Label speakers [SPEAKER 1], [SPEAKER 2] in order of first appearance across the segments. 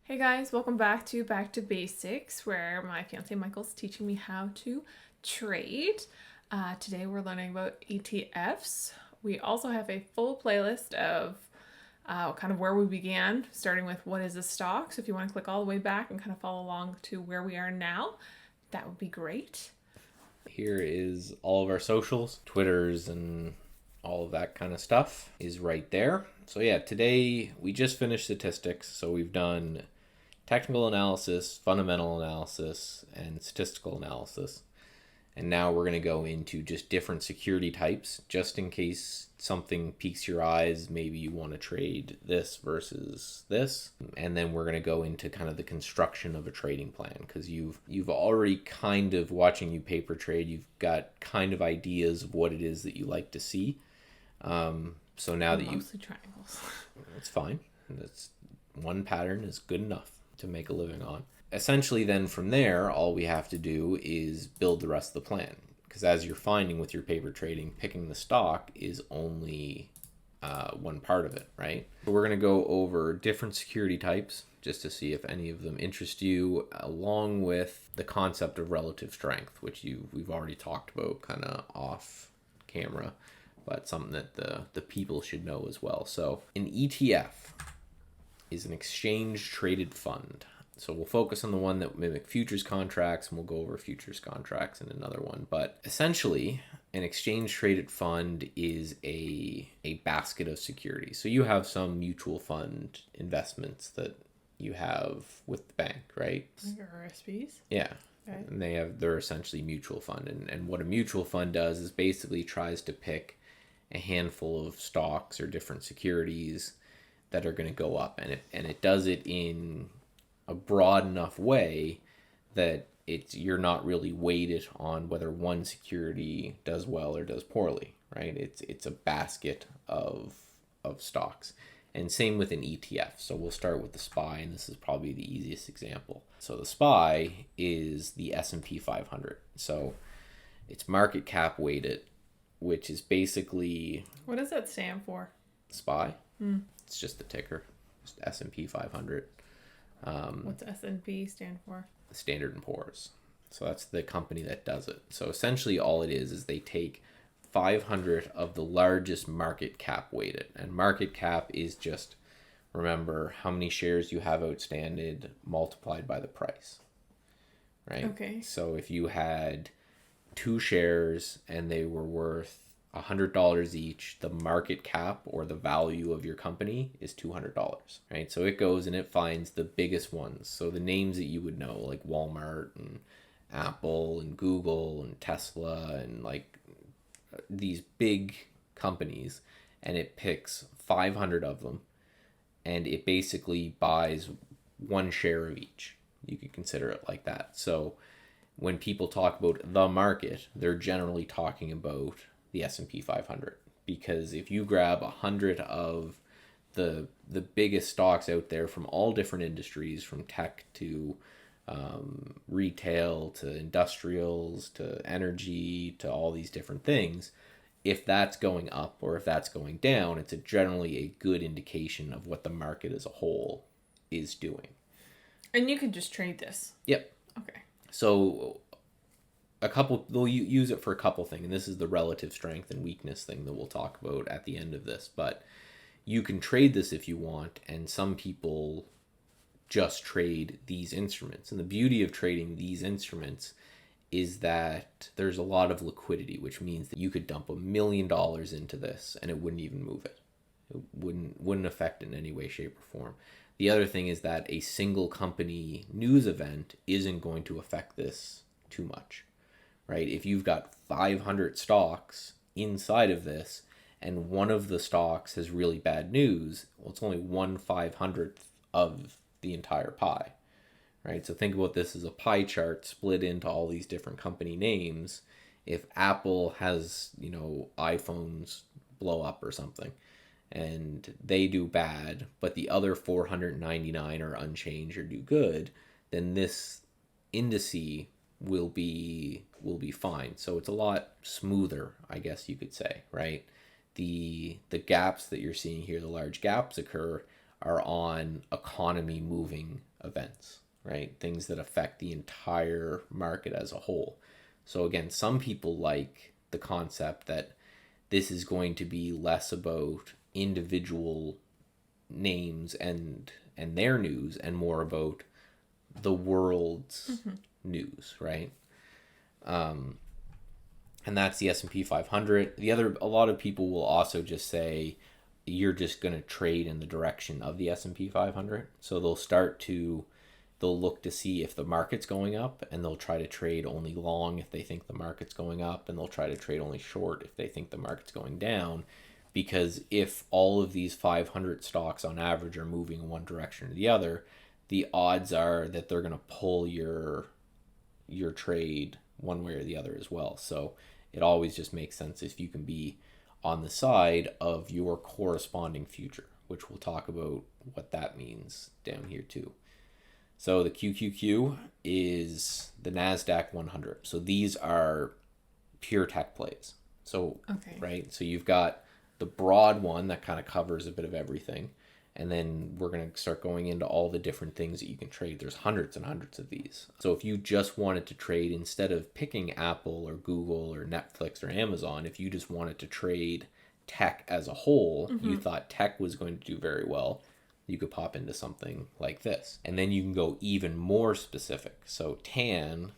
[SPEAKER 1] Hey guys, welcome back to Basics, where my fiance Michael's teaching me how to trade. Today we're learning about ETFs. We also have a full playlist of kind of where we began, starting with what is a stock. So if you want to click all the way back and kind of follow along to where we are now, that would be great.
[SPEAKER 2] Here is all of our socials, Twitters, and all of that kind of stuff is right there. So yeah, today we just finished statistics. So we've done technical analysis, fundamental analysis, and statistical analysis. And now we're going to go into just different security types, just in case something piques your eyes. Maybe you want to trade this versus this. And then we're going to go into kind of the construction of a trading plan, because you've already kind of, watching you paper trade, you've got kind of ideas of what it is that you like to see. So now that
[SPEAKER 1] Mostly triangles.
[SPEAKER 2] it's fine. That's one pattern is good enough to make a living on. Essentially, then from there, all we have to do is build the rest of the plan. Because as you're finding with your paper trading, picking the stock is only one part of it, right? So we're going to go over different security types just to see if any of them interest you, along with the concept of relative strength, which we've already talked about kind of off camera, but something that the people should know as well. So an ETF is an exchange traded fund. So we'll focus on the one that mimic futures contracts, and we'll go over futures contracts in another one. But essentially, an exchange traded fund is a basket of securities. So you have some mutual fund investments that you have with the bank, right?
[SPEAKER 1] Like RSPs?
[SPEAKER 2] Yeah.
[SPEAKER 1] Okay.
[SPEAKER 2] And they're essentially mutual fund. And what a mutual fund does is basically tries to pick a handful of stocks or different securities that are going to go up, and it does it in a broad enough way that you're not really weighted on whether one security does well or does poorly, right? It's a basket of stocks. And same with an ETF. So we'll start with the SPY, and this is probably the easiest example. So the SPY is the S&P 500. So it's market cap weighted, which is basically
[SPEAKER 1] What does that stand for?
[SPEAKER 2] SPY. It's just the ticker, just S&P 500.
[SPEAKER 1] What's S&P stand for?
[SPEAKER 2] Standard and Poor's. So that's the company that does it. So essentially all it is they take 500 of the largest market cap weighted. And market cap is just, remember, how many shares you have outstanding multiplied by the price, right?
[SPEAKER 1] Okay.
[SPEAKER 2] So if you had 2 shares and they were worth $100 each, the market cap or the value of your company is $200, right? So it goes and it finds the biggest ones. So the names that you would know, like Walmart and Apple and Google and Tesla and like these big companies, and it picks 500 of them, and it basically buys 1 share of each. You could consider it like that. So when people talk about the market, they're generally talking about the S&P 500, because if you grab 100 of the biggest stocks out there from all different industries, from tech to retail to industrials to energy to all these different things, if that's going up or if that's going down, it's generally a good indication of what the market as a whole is doing.
[SPEAKER 1] And you can just trade this.
[SPEAKER 2] Yep.
[SPEAKER 1] Okay.
[SPEAKER 2] So they'll use it for a couple things, and this is the relative strength and weakness thing that we'll talk about at the end of this. But you can trade this if you want, and some people just trade these instruments. And the beauty of trading these instruments is that there's a lot of liquidity, which means that you could dump $1 million into this and it wouldn't even move it. It wouldn't affect it in any way, shape, or form. The other thing is that a single company news event isn't going to affect this too much, right? If you've got 500 stocks inside of this and one of the stocks has really bad news, well, it's only 1/500th of the entire pie, right? So think about this as a pie chart split into all these different company names. If Apple has, iPhones blow up or something, and they do bad, but the other 499 are unchanged or do good, then this indice will be fine. So it's a lot smoother, I guess you could say, right? The gaps that you're seeing here, the large gaps occur are on economy moving events, right? Things that affect the entire market as a whole. So again, some people like the concept that this is going to be less about individual names and their news and more about the world's news, right? And that's the S&P 500. A lot of people will also just say you're just going to trade in the direction of the S&P 500. So they'll look to see if the market's going up, and they'll try to trade only long if they think the market's going up, and they'll try to trade only short if they think the market's going down. Because if all of these 500 stocks on average are moving in one direction or the other, the odds are that they're going to pull your trade one way or the other as well. So it always just makes sense if you can be on the side of your corresponding future, which we'll talk about what that means down here too. So the QQQ is the Nasdaq 100. So these are pure tech plays. So,
[SPEAKER 1] Okay.
[SPEAKER 2] Right? So you've got the broad one that kind of covers a bit of everything. And then we're going to start going into all the different things that you can trade. There's hundreds and hundreds of these. So if you just wanted to trade, instead of picking Apple or Google or Netflix or Amazon, if you just wanted to trade tech as a whole, you thought tech was going to do very well, you could pop into something like this. And then you can go even more specific. So TAN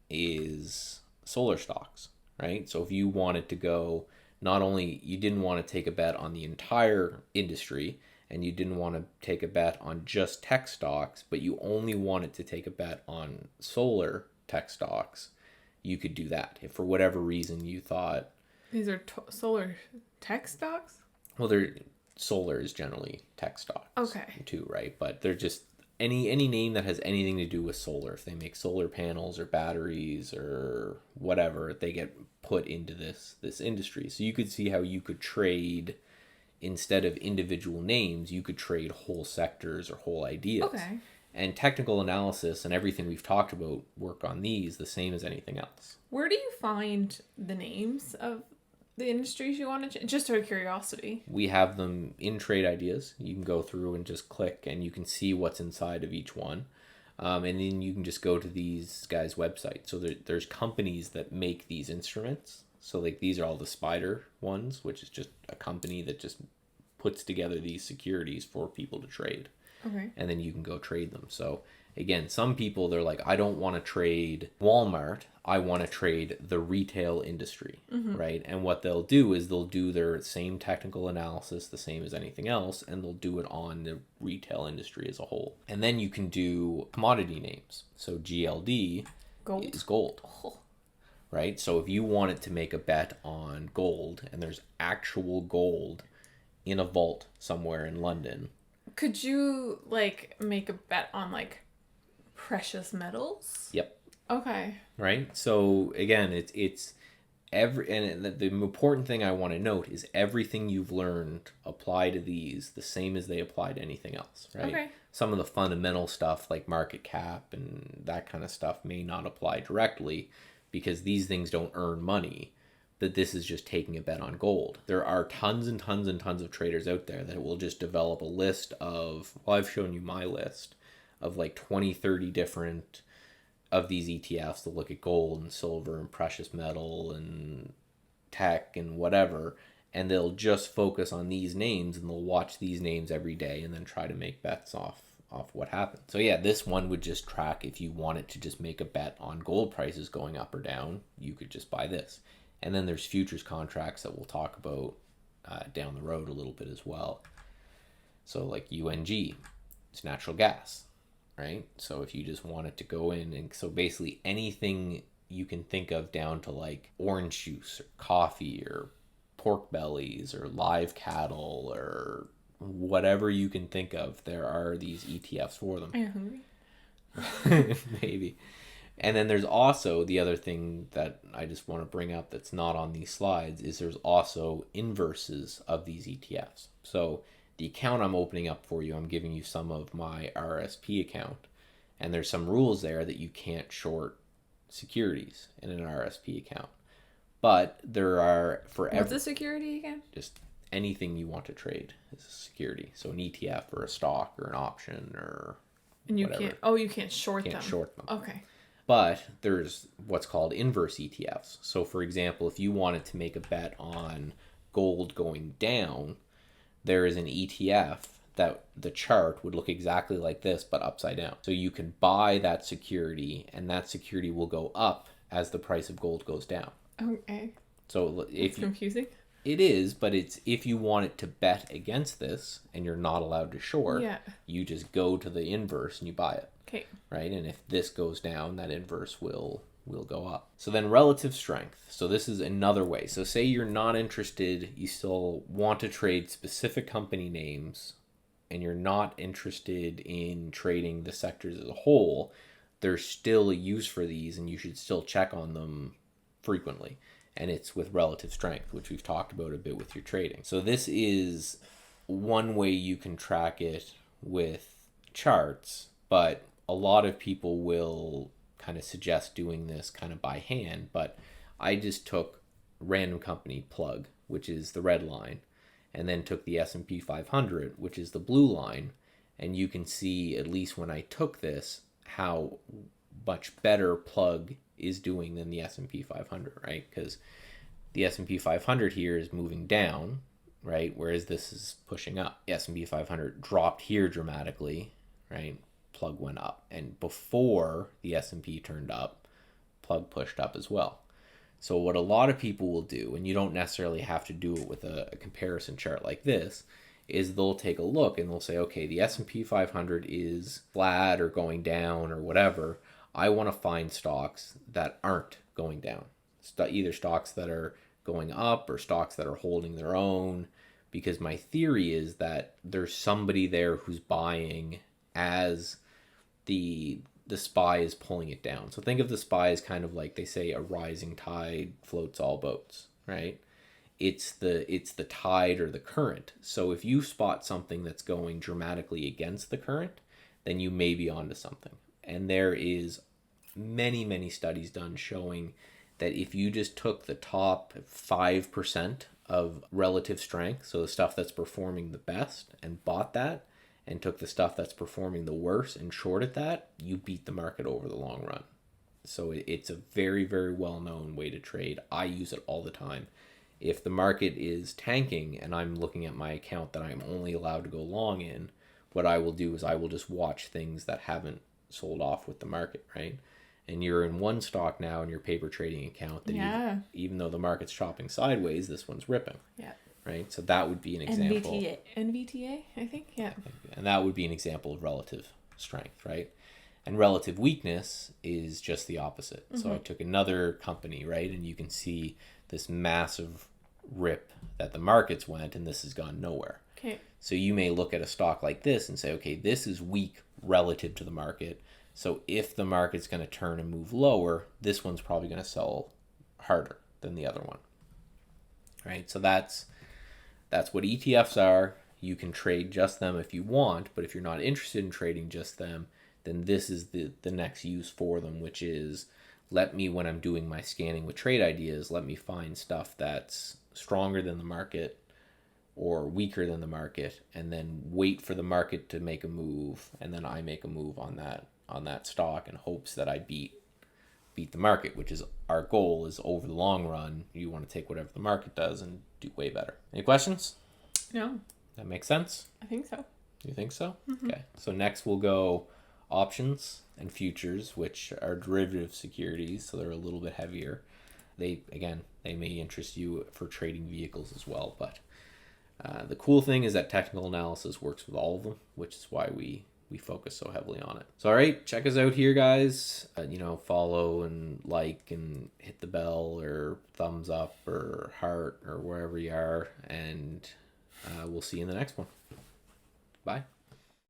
[SPEAKER 2] is solar stocks, right? So if you wanted to go, not only you didn't want to take a bet on the entire industry, and you didn't want to take a bet on just tech stocks, but you only wanted to take a bet on solar tech stocks, you could do that. If for whatever reason you thought...
[SPEAKER 1] These are solar tech stocks?
[SPEAKER 2] Well, solar is generally tech stocks too, right? But they're just any name that has anything to do with solar. If they make solar panels or batteries or whatever, they get put into this industry. So you could see how you could trade... Instead of individual names, you could trade whole sectors or whole ideas.
[SPEAKER 1] Okay.
[SPEAKER 2] And technical analysis and everything we've talked about work on these the same as anything else.
[SPEAKER 1] Where do you find the names of the industries you want to... Just out of curiosity.
[SPEAKER 2] We have them in Trade Ideas. You can go through and just click, and you can see what's inside of each one. And then you can just go to these guys' websites. So there's companies that make these instruments. So like these are all the Spider ones, which is just a company that just puts together these securities for people to trade.
[SPEAKER 1] Okay.
[SPEAKER 2] And then you can go trade them. So again, some people, they're like, I don't want to trade Walmart. I want to trade the retail industry, right? And what they'll do is they'll do their same technical analysis, the same as anything else, and they'll do it on the retail industry as a whole. And then you can do commodity names. So GLD is gold.
[SPEAKER 1] Oh.
[SPEAKER 2] Right? So if you wanted to make a bet on gold, and there's actual gold in a vault somewhere in London.
[SPEAKER 1] Could you, like, make a bet on, like, precious metals?
[SPEAKER 2] Yep.
[SPEAKER 1] Okay.
[SPEAKER 2] Right? So again, it's and the important thing I want to note is everything you've learned apply to these the same as they apply to anything else, right?
[SPEAKER 1] Okay.
[SPEAKER 2] Some of the fundamental stuff like market cap and that kind of stuff may not apply directly, because these things don't earn money, that this is just taking a bet on gold. There are tons and tons and tons of traders out there that will just develop a list of, well, I've shown you my list of like 20, 30 different of these ETFs that look at gold and silver and precious metal and tech and whatever, and they'll just focus on these names and they'll watch these names every day and then try to make bets off what happened. So yeah, this one would just track if you wanted to just make a bet on gold prices going up or down, you could just buy this. And then there's futures contracts that we'll talk about down the road a little bit as well. So like UNG, it's natural gas, right? So if you just wanted to go in and so basically anything you can think of down to like orange juice or coffee or pork bellies or live cattle or whatever you can think of, there are these ETFs for them.
[SPEAKER 1] Are you hungry?
[SPEAKER 2] Maybe. And then there's also the other thing that I just want to bring up that's not on these slides is there's also inverses of these ETFs. So the account I'm opening up for you, I'm giving you some of my RSP account, and there's some rules there that you can't short securities in an RSP account. But there are for
[SPEAKER 1] What's a security again?
[SPEAKER 2] just anything you want to trade is a security. So an ETF or a stock or an option or
[SPEAKER 1] And you
[SPEAKER 2] whatever.
[SPEAKER 1] You can't short them.
[SPEAKER 2] Can't short them.
[SPEAKER 1] Okay.
[SPEAKER 2] But there's what's called inverse ETFs. So for example, if you wanted to make a bet on gold going down, there is an ETF that the chart would look exactly like this, but upside down. So you can buy that security, and that security will go up as the price of gold goes down.
[SPEAKER 1] Okay.
[SPEAKER 2] So
[SPEAKER 1] It's confusing.
[SPEAKER 2] It is, but it's if you wanted to bet against this and you're not allowed to short, you just go to the inverse and you buy it.
[SPEAKER 1] Okay.
[SPEAKER 2] Right? And if this goes down, that inverse will go up. So then relative strength. So this is another way. So say you're not interested, you still want to trade specific company names, and you're not interested in trading the sectors as a whole, there's still a use for these, and you should still check on them frequently. And it's with relative strength, which we've talked about a bit with your trading. So this is one way you can track it with charts, but a lot of people will kind of suggest doing this kind of by hand, but I just took random company plug, which is the red line, and then took the S&P 500, which is the blue line, and you can see, at least when I took this, how much better plug is doing than the S&P 500, right? Because the S&P 500 here is moving down, right? Whereas this is pushing up. The S&P 500 dropped here dramatically, right? Plug went up. And before the S&P turned up, plug pushed up as well. So what a lot of people will do, and you don't necessarily have to do it with a comparison chart like this, is they'll take a look and they'll say, okay, the S&P 500 is flat or going down or whatever. I want to find stocks that aren't going down. Either stocks that are going up or stocks that are holding their own, because my theory is that there's somebody there who's buying as the SPY is pulling it down. So think of the SPY as kind of like, they say, a rising tide floats all boats, right? It's the tide or the current. So if you spot something that's going dramatically against the current, then you may be onto something. And there is many studies done showing that if you just took the top 5% of relative strength, so the stuff that's performing the best, and bought that, and took the stuff that's performing the worst and shorted that, you beat the market over the long run. So it's a very well-known way to trade. I use it all the time. If the market is tanking and I'm looking at my account that I'm only allowed to go long in, what I will do is I will just watch things that haven't sold off with the market, right? And you're in one stock now in your paper trading account that even though the market's chopping sideways, this one's ripping. Yeah. Right? So that would be an example.
[SPEAKER 1] NVTA, I think. Yeah.
[SPEAKER 2] And that would be an example of relative strength, right? And relative weakness is just the opposite. Mm-hmm. So I took another company, right? And you can see this massive rip that the markets went, and this has gone nowhere.
[SPEAKER 1] Okay.
[SPEAKER 2] So you may look at a stock like this and say, okay, this is weak relative to the market. So if the market's going to turn and move lower, this one's probably going to sell harder than the other one, right? So that's what ETFs are. You can trade just them if you want, but if you're not interested in trading just them, then this is the next use for them, which is, let me, when I'm doing my scanning with trade ideas, let me find stuff that's stronger than the market or weaker than the market, and then wait for the market to make a move, and then I make a move on that stock in hopes that I beat the market, which is our goal. Is over the long run, you want to take whatever the market does and do way better. Any questions?
[SPEAKER 1] No.
[SPEAKER 2] That makes sense?
[SPEAKER 1] I think so.
[SPEAKER 2] You think so?
[SPEAKER 1] Mm-hmm.
[SPEAKER 2] Okay. So next we'll go options and futures, which are derivative securities, so they're a little bit heavier. They may interest you for trading vehicles as well, but the cool thing is that technical analysis works with all of them, which is why we focus so heavily on it. So, all right, check us out here, guys. Follow and like and hit the bell or thumbs up or heart or wherever you are, and we'll see you in the next one. Bye.